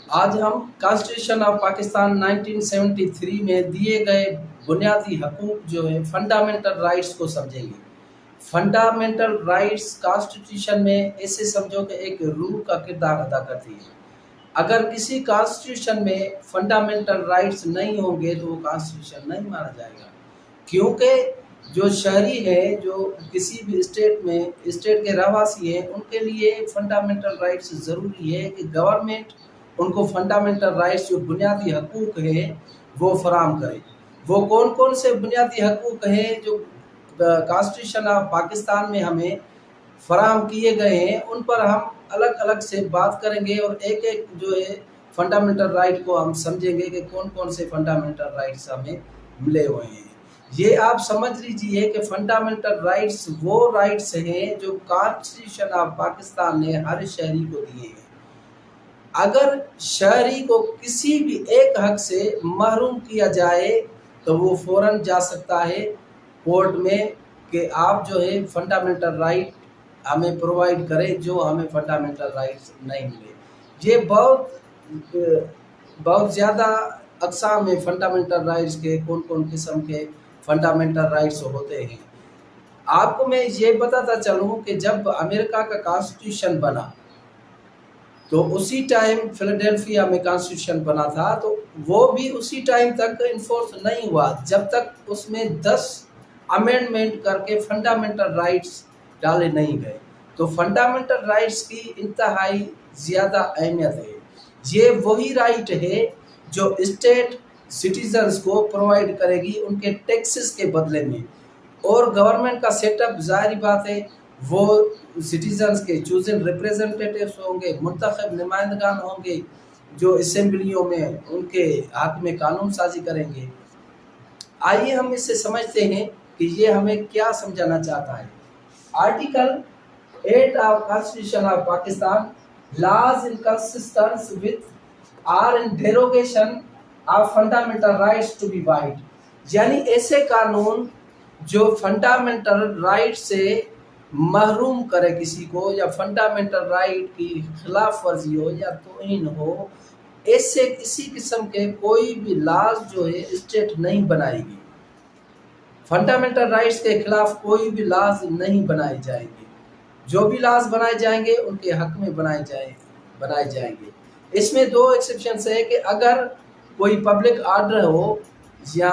आज हम constitution of Pakistan 1973 में दिए गए बुनियादी हकूक जो है फंडामेंटल राइट्स को समझेंगे। फंडामेंटल राइट्स कॉन्स्टिट्यूशन में ऐसे समझो कि एक रूह का किरदार अदा करती है। अगर किसी कॉन्स्टिट्यूशन में फंडामेंटल राइट्स नहीं होंगे तो वो कॉन्स्टिट्यूशन नहीं माना जाएगा, क्योंकि जो शहरी है, जो किसी भी स्टेट में स्टेट के रहवासी हैं, उनके लिए फंडामेंटल राइट्स ज़रूरी है कि गवर्नमेंट उनको फंडामेंटल राइट्स जो बुनियादी हकूक़ है वो फराहम करे। वो कौन कौन से बुनियादी हकूक़ हैं जो कॉन्स्टिट्यूशन ऑफ पाकिस्तान में हमें फराहम किए गए हैं, उन पर हम अलग अलग से बात करेंगे और एक एक जो है फंडामेंटल राइट को हम समझेंगे कि कौन कौन से फंडामेंटल राइट्स हमें मिले हुए हैं। ये आप समझ लीजिए कि फंडामेंटल राइट्स वो राइट्स हैं जो कॉन्स्टिट्यूशन ऑफ पाकिस्तान ने हर शहरी को दिए हैं। अगर शहरी को किसी भी एक हक से महरूम किया जाए तो वो फ़ौरन जा सकता है कोर्ट में कि आप जो है फंडामेंटल राइट हमें प्रोवाइड करें जो हमें फंडामेंटल राइट्स नहीं मिले। ये बहुत ज़्यादा अक़साम में फंडामेंटल राइट्स के कौन कौन किस्म के फंडामेंटल राइट्स होते हैं। आपको मैं ये बताता चलूँ कि जब अमेरिका का कॉन्स्टिट्यूशन बना तो उसी टाइम फिलाडेल्फिया में कॉन्स्टिट्यूशन बना था, तो वो भी उसी टाइम तक इन्फोर्स नहीं हुआ जब तक उसमें 10 अमेंडमेंट करके फंडामेंटल राइट्स डाले नहीं गए। तो फंडामेंटल राइट्स की इंतहाई ज़्यादा अहमियत है। ये वही राइट है जो स्टेट सिटीजन्स को प्रोवाइड करेगी उनके टैक्सेस के बदले में, और गवर्नमेंट का सेटअप ज़ाहिर बात है वो सिटीजन्स के चूजन रिप्रेजेंटेटिव्स होंगे, मुंतखब नुमाइंदगान होंगे जो असेंबलियों में उनके हक में कानून साजी करेंगे। आइए हम इससे समझते हैं कि ये हमें क्या समझाना चाहता है। Article 8 of constitution of Pakistan, laws in consistence with or in derogation of fundamental rights to be void, यानी ऐसे कानून जो फंडामेंटल राइट से महरूम करे किसी को, या फंडामेंटल राइट की खिलाफ वर्जी हो या तौहीन हो, ऐसे किसी किस्म के कोई भी लॉज जो है स्टेट नहीं बनाएगी। फंडामेंटल राइट्स के खिलाफ कोई भी लॉज नहीं बनाए जाएंगे। जो भी लॉज बनाए जाएंगे उनके हक में बनाए जाएंगे। इसमें 2 एक्सेप्शंस है कि अगर कोई पब्लिक ऑर्डर हो या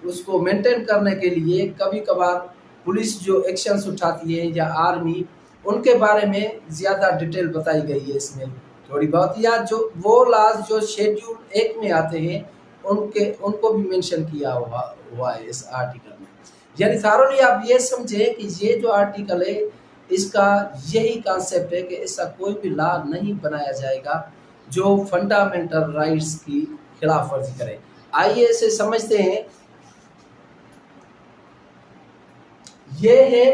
उसको मेंटेन करने के लिए कभी कभार पुलिस जो एक्शंस उठाती है या आर्मी, उनके बारे में ज़्यादा डिटेल बताई गई है इसमें थोड़ी बहुत, या जो वो लॉज जो शेड्यूल 1 में आते हैं उनको भी मेंशन किया हुआ है इस आर्टिकल में। यानी थारोली आप ये समझें कि ये जो आर्टिकल है इसका यही कॉन्सेप्ट है कि ऐसा कोई भी लॉ नहीं बनाया जाएगा जो फंडामेंटल राइट्स की खिलाफ वर्जी करे। आइए इसे समझते हैं। ये है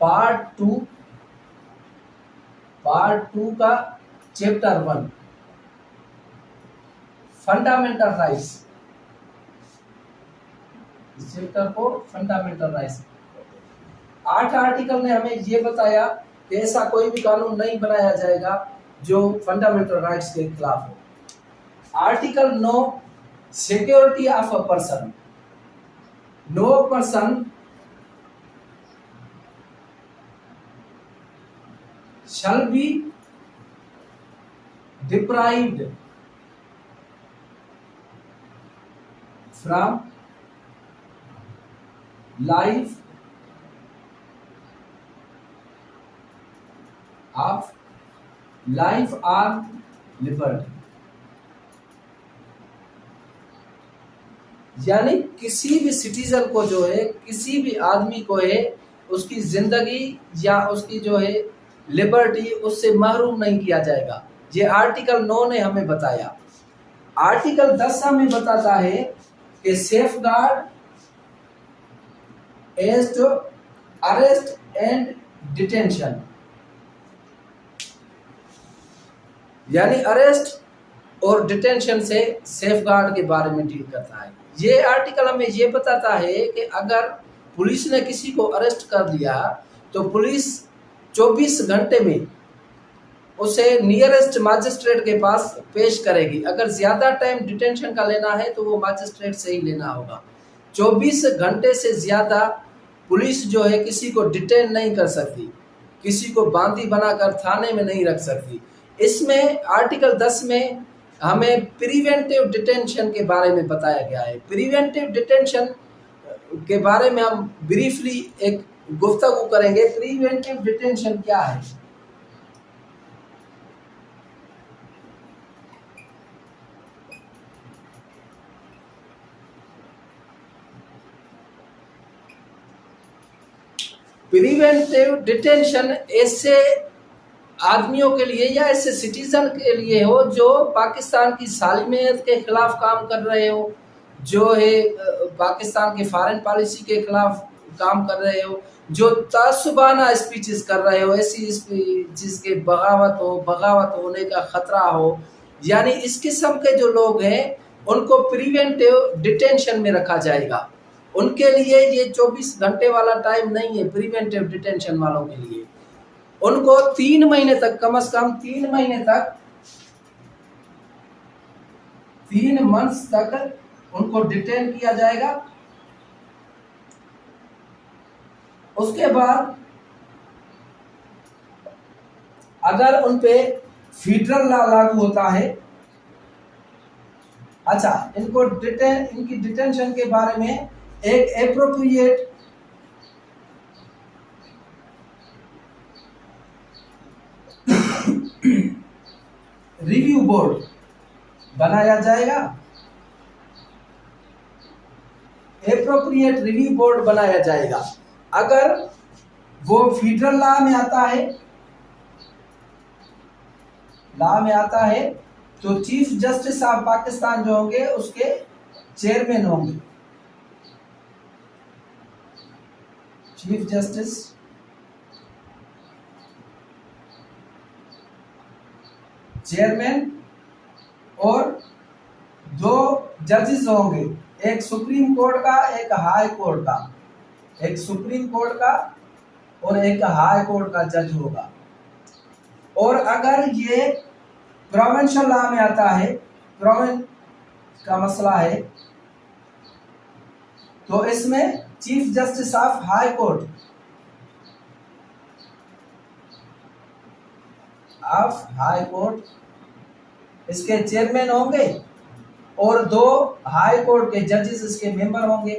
पार्ट 2 का चैप्टर 1 फंडामेंटल राइट्स। इस चैप्टर को फंडामेंटल राइट्स 8 आर्टिकल ने हमें ये बताया कि ऐसा कोई भी कानून नहीं बनाया जाएगा जो फंडामेंटल राइट्स के खिलाफ हो। Article 9 security of a person, no person shall be deprived from life or liberty, यानी किसी भी सिटीजन को जो है, किसी भी आदमी को है, उसकी जिंदगी या उसकी जो है लिबर्टी उससे महरूम नहीं किया जाएगा। ये आर्टिकल 9 ने हमें बताया। आर्टिकल 10 हमें बताता है कि safeguard as to arrest and detention, यानी अरेस्ट और डिटेंशन से सेफ गार्ड के बारे में डील करता है। ये आर्टिकल हमें ये बताता है कि अगर पुलिस ने किसी को अरेस्ट कर लिया तो पुलिस 24 घंटे में उसे नियरेस्ट मजिस्ट्रेट के पास पेश करेगी। अगर ज़्यादा टाइम डिटेंशन का लेना है तो वो मजिस्ट्रेट से ही लेना होगा। 24 घंटे से ज़्यादा पुलिस जो है किसी को डिटेन नहीं कर सकती, किसी को बांदी बनाकर थाने में नहीं रख सकती। इसमें आर्टिकल 10 में हमें प्रिवेंटिव डिटेंशन के बारे में बताया गया है। प्रिवेंटिव डिटेंशन के बारे में हम ब्रीफली एक गुफ्तगू करेंगे। प्रिवेंटिव डिटेंशन क्या है? प्रिवेंटिव डिटेंशन ऐसे आदमियों के लिए या ऐसे सिटीजन के लिए हो जो पाकिस्तान की सालमियत के खिलाफ काम कर रहे हो, जो है पाकिस्तान के फॉरेन पॉलिसी के खिलाफ काम कर रहे हो, जो तासुबाना स्पीचेस कर रहे हो, ऐसी स्पीचेस के बगावत होने का खतरा हो, यानी इस किस्म के जो लोग हैं उनको प्रिवेंटिव डिटेंशन में रखा जाएगा। उनके लिए ये 24 घंटे वाला टाइम नहीं है। प्रिवेंटिव डिटेंशन वालों के लिए उनको 3 महीने तक, कम से कम 3 महीने तक, 3 मंथ्स तक उनको डिटेन किया जाएगा। उसके बाद अगर उन पे फेडरल लॉ लागू होता है, अच्छा, इनकी डिटेंशन के बारे में एक एप्रोप्रिएट रिव्यू बोर्ड बनाया जाएगा। एप्रोप्रिएट रिव्यू बोर्ड बनाया जाएगा। अगर वो फेडरल लॉ में आता है तो चीफ जस्टिस ऑफ पाकिस्तान जो होंगे उसके चेयरमैन होंगे। चीफ जस्टिस चेयरमैन और 2 जजेस होंगे, एक सुप्रीम कोर्ट का, एक हाई कोर्ट का। एक सुप्रीम कोर्ट का और एक हाई कोर्ट का जज होगा। और अगर ये प्रोविंशियल लॉ में आता है, प्रोविंस का मसला है, तो इसमें chief justice of high court इसके चेयरमैन होंगे और 2 हाई कोर्ट के जजेस इसके मेंबर होंगे।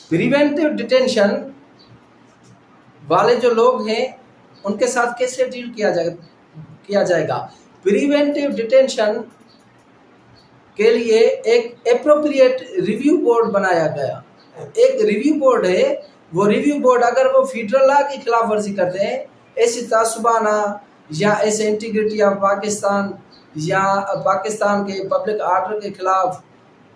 प्रिवेंटिव डिटेंशन वाले जो लोग हैं उनके साथ कैसे डील किया जाएगा? प्रिवेंटिव डिटेंशन के लिए एक एप्रोप्रिएट रिव्यू बोर्ड बनाया गया। एक रिव्यू बोर्ड है, वो रिव्यू बोर्ड अगर वो फेडरल लॉ की खिलाफ वर्जी करते हैं, ऐसी तासुबाना या ऐसे इंटीग्रिटी ऑफ पाकिस्तान या पाकिस्तान के पब्लिक ऑर्डर के खिलाफ,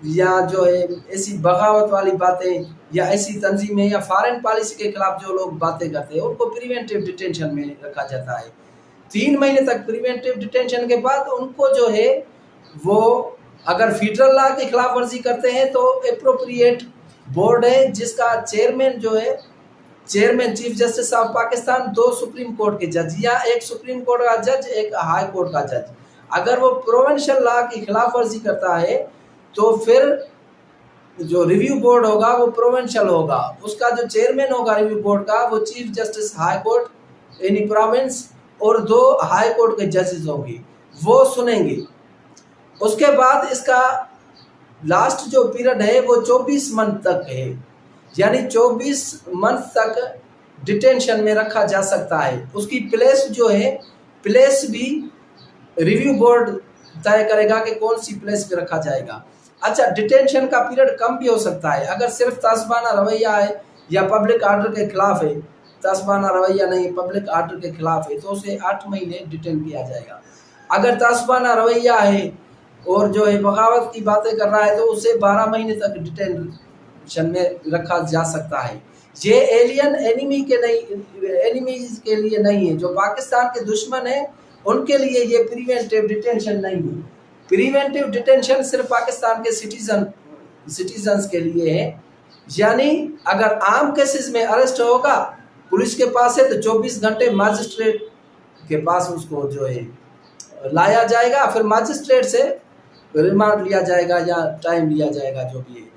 या जो है ऐसी बगावत वाली बातें या ऐसी तंजीमें या फॉरेन पॉलिसी के खिलाफ जो लोग बातें करते हैं, उनको प्रिवेंटिव डिटेंशन में रखा जाता है। 3 महीने तक प्रिवेंटिव डिटेंशन के बाद उनको जो है वो अगर फेडरल लॉ के खिलाफ वर्जी करते हैं तो एप्रोप्रिएट बोर्ड है जिसका चेयरमैन जो है, chairman chief justice of Pakistan, 2 supreme court के जज या 1 सुप्रीम कोर्ट का जज, 1 हाई कोर्ट का जज। अगर वो प्रोविंशियल लॉ की खिलाफ वर्जी करता है तो फिर जो रिव्यू बोर्ड होगा वो प्रोविंशियल होगा, उसका जो चेयरमैन होगा रिव्यू बोर्ड का वो chief justice high court any province और 2 हाई कोर्ट के जजेस होंगे, वो सुनेंगे। उसके बाद इसका लास्ट जो पीरियड है वो 24 मंथ तक है, यानी 24 मंथ तक डिटेंशन में रखा जा सकता है। उसकी प्लेस जो है, प्लेस भी रिव्यू बोर्ड तय करेगा कि कौन सी प्लेस पे रखा जाएगा। अच्छा, डिटेंशन का पीरियड कम भी हो सकता है। अगर सिर्फ तासबाना रवैया है या पब्लिक ऑर्डर के खिलाफ है, तासबाना रवैया नहीं पब्लिक ऑर्डर के खिलाफ है, तो उसे 8 महीने डिटेन किया जाएगा। अगर तासबाना रवैया है और जो है बगावत की बातें कर रहा है तो उसे 12 महीने तक डिटेंशन में रखा जा सकता है। ये एलियन एनिमीज के लिए नहीं है, जो पाकिस्तान के दुश्मन है उनके लिए ये प्रिवेंटिव डिटेंशन नहीं है। प्रिवेंटिव डिटेंशन सिर्फ पाकिस्तान के सिटीजन्स के लिए है, यानी अगर आम केसेस में अरेस्ट होगा पुलिस के पास है तो 24 घंटे मजिस्ट्रेट के पास उसको जो है लाया जाएगा, फिर मजिस्ट्रेट से रिमांड लिया जाएगा या टाइम लिया जाएगा जो भी है।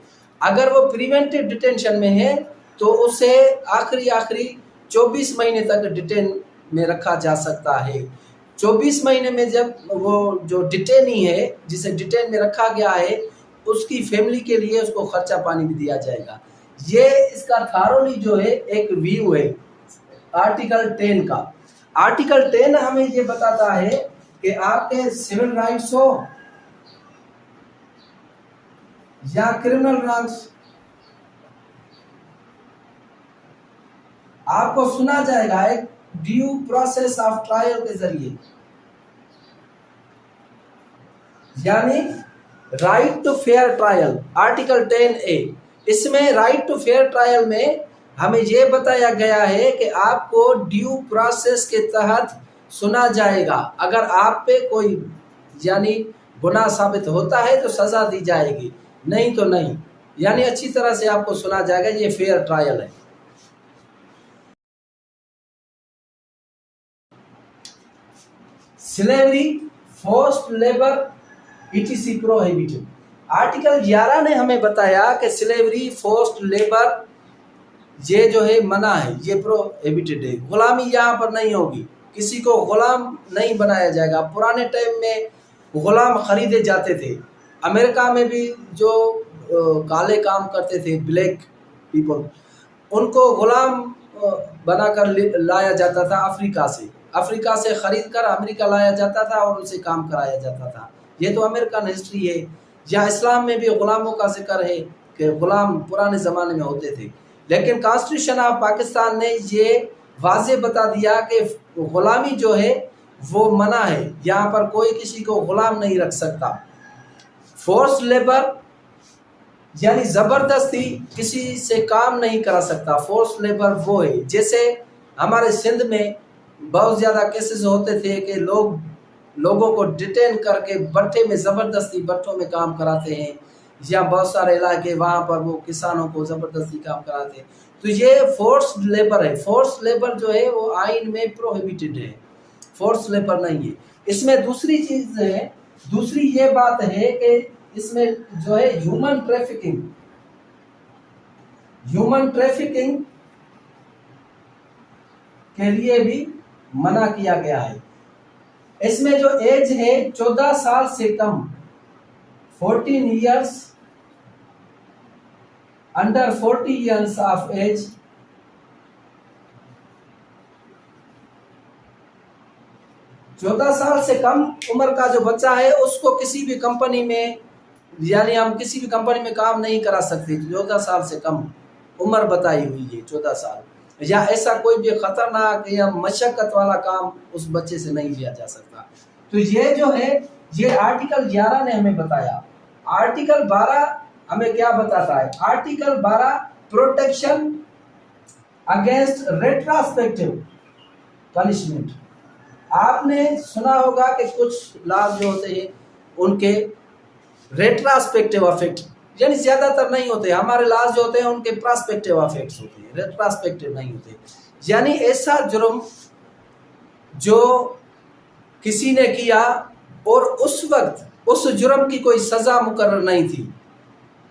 अगर वो प्रिवेंटिव डिटेंशन में है तो उसे आखिरी 24 महीने तक डिटेन में रखा जा सकता है। 24 महीने में जब वो जो डिटेनी है जिसे डिटेन में रखा गया है उसकी फैमिली के लिए उसको खर्चा पानी भी दिया जाएगा। ये इसका थारोली जो है एक व्यू है आर्टिकल 10 का। आर्टिकल 10 हमें ये बताता है कि आपके सिविल राइट्स हो या क्रिमिनल राइट्स आपको सुना जाएगा एक ड्यू प्रोसेस ऑफ ट्रायल के जरिए, यानी right to fair trial article 10A। इसमें राइट टू फेयर ट्रायल में हमें यह बताया गया है कि आपको ड्यू प्रोसेस के तहत सुना जाएगा। अगर आप पे कोई यानी गुनाह साबित होता है तो सजा दी जाएगी, नहीं तो नहीं, यानी अच्छी तरह से आपको सुना जाएगा। ये फेयर ट्रायल है। Slavery, forced labour ETC prohibited. Article 11 ने हमें बताया कि स्लेवरी, फोर्स्ड लेबर ये जो है मना है, ये प्रोहिबिटेड है। गुलामी यहाँ पर नहीं होगी, किसी को गुलाम नहीं बनाया जाएगा। पुराने टाइम में गुलाम खरीदे जाते थे। अमेरिका में भी जो काले काम करते थे ब्लैक पीपल, उनको गुलाम बनाकर लाया जाता था अफ्रीका से खरीद कर अमेरिका लाया जाता था और उनसे काम कराया जाता था। ये तो अमेरिकन हिस्ट्री है। जहाँ इस्लाम में भी गुलामों का जिक्र है कि गुलाम पुराने ज़माने में होते थे, लेकिन कॉन्स्टिट्यूशन ऑफ पाकिस्तान ने ये वाज़े बता दिया कि गुलामी जो है वो मना है, यहाँ पर कोई किसी को गुलाम नहीं रख सकता। फोर्स लेबर यानी ज़बरदस्ती किसी से काम नहीं करा सकता। फोर्स लेबर वो है, जैसे हमारे सिंध में बहुत ज़्यादा केसेस होते थे कि लोगों को डिटेन करके भट्टे में ज़बरदस्ती भट्टों में काम कराते हैं, या बहुत सारे इलाके वहाँ पर वो किसानों को ज़बरदस्ती काम कराते हैं। तो ये फोर्स लेबर है। फोर्स लेबर जो है वो आइन में प्रोहिबिटेड है, फोर्स लेबर नहीं है। इसमें दूसरी चीज़ है, दूसरी ये बात है कि इसमें जो है ह्यूमन ट्रैफिकिंग के लिए भी मना किया गया है। इसमें जो एज है 14 साल से कम, 14 years, under 40 years of age, चौदह साल से कम उम्र का जो बच्चा है उसको किसी भी कंपनी में, यानी हम किसी भी कंपनी में काम नहीं करा सकते। 14 साल से कम उम्र बताई हुई है, 14 साल, या ऐसा कोई भी खतरनाक या मशक्कत वाला काम उस बच्चे से नहीं लिया जा सकता। तो ये जो है ये आर्टिकल 11 ने हमें बताया। आर्टिकल 12 हमें क्या बताता है? Article 12 protection against retrospective punishment. आपने सुना होगा कि कुछ लाभ जो होते हैं उनके रेट्रोस्पेक्टिव इफेक्ट, यानी ज्यादातर नहीं होते। हमारे लाज जो होते हैं उनके प्रोस्पेक्टिव इफेक्ट्स होते हैं, रेट्रोस्पेक्टिव नहीं होते। यानी ऐसा जुर्म जो किसी ने किया और उस वक्त उस जुर्म की कोई सजा मुकर्रर नहीं थी,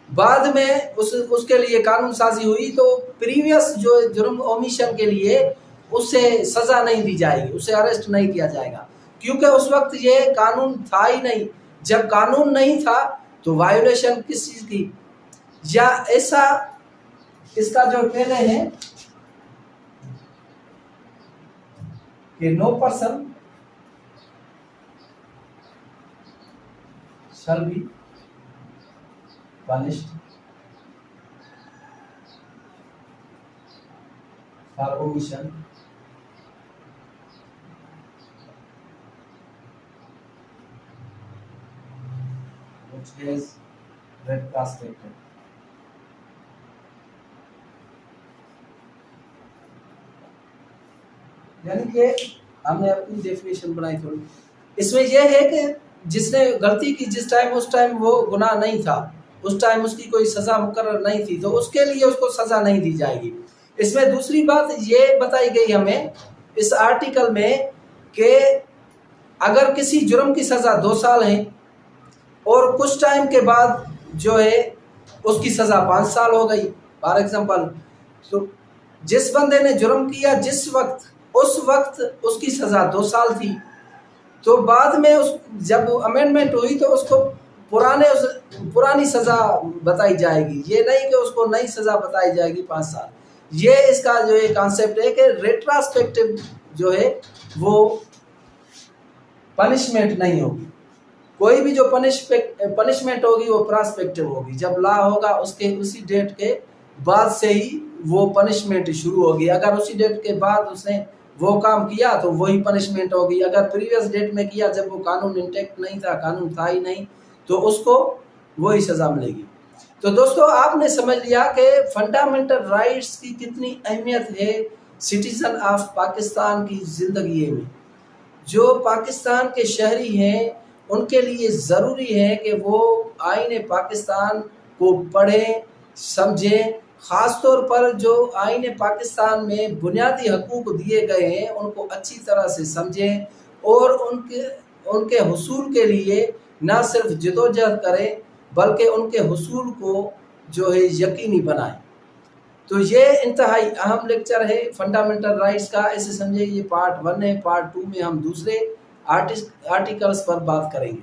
बाद में उसके लिए कानून साजी हुई तो प्रीवियस जो जुर्म ओमिशन के लिए उसे सजा नहीं दी जाएगी, उसे अरेस्ट नहीं किया जाएगा, क्योंकि उस वक्त ये कानून था ही नहीं। जब कानून नहीं था तो वायोलेशन किस चीज की, या ऐसा इसका जो पहले है कि no person shall be punished for omission which is retrospective। यानी कि हमने अपनी डेफिनेशन बनाई थोड़ी। इसमें यह है कि जिसने गलती की जिस टाइम, उस टाइम वो गुनाह नहीं था, उस टाइम उसकी कोई सज़ा मुकर्रर नहीं थी, तो उसके लिए उसको सज़ा नहीं दी जाएगी। इसमें दूसरी बात ये बताई गई हमें इस आर्टिकल में कि अगर किसी जुर्म की सज़ा 2 साल है और कुछ टाइम के बाद जो है उसकी सज़ा 5 साल हो गई, फॉर एग्जाम्पल, तो जिस बंदे ने जुर्म किया जिस वक्त, उस वक्त उसकी सज़ा 2 साल थी, तो बाद में उस जब अमेंडमेंट हुई तो उसको पुरानी सज़ा बताई जाएगी। ये नहीं कि उसको नई सज़ा बताई जाएगी 5 साल। ये इसका जो है कॉन्सेप्ट है कि रेट्रोस्पेक्टिव जो है वो पनिशमेंट नहीं होगी। कोई भी जो पनिशमेंट होगी वो प्रोस्पेक्टिव होगी। जब लॉ होगा उसके उसी डेट के बाद से ही वो पनिशमेंट शुरू होगी। अगर उसी डेट के बाद उसने वो काम किया तो वही पनिशमेंट होगी। अगर प्रीवियस डेट में किया जब वो कानून इंटैक्ट नहीं था, कानून था ही नहीं, तो उसको वही सज़ा मिलेगी। तो दोस्तों आपने समझ लिया कि फंडामेंटल राइट्स की कितनी अहमियत है सिटीजन ऑफ पाकिस्तान की ज़िंदगी में। जो पाकिस्तान के शहरी हैं उनके लिए ज़रूरी है कि वो आईन पाकिस्तान को पढ़ें, समझें। ख़ास तौर पर जो आईन पाकिस्तान में बुनियादी हकूक़ दिए गए हैं उनको अच्छी तरह से समझें और उनके हुसूल के लिए ना सिर्फ जदोजहद करें बल्कि उनके हुसूल को जो है यकीनी बनाएं। तो ये इंतहाई अहम लेक्चर है फंडामेंटल राइट्स का। ऐसे समझे ये पार्ट 1 है। पार्ट 2 में हम दूसरे आर्टिकल्स पर बात करेंगे।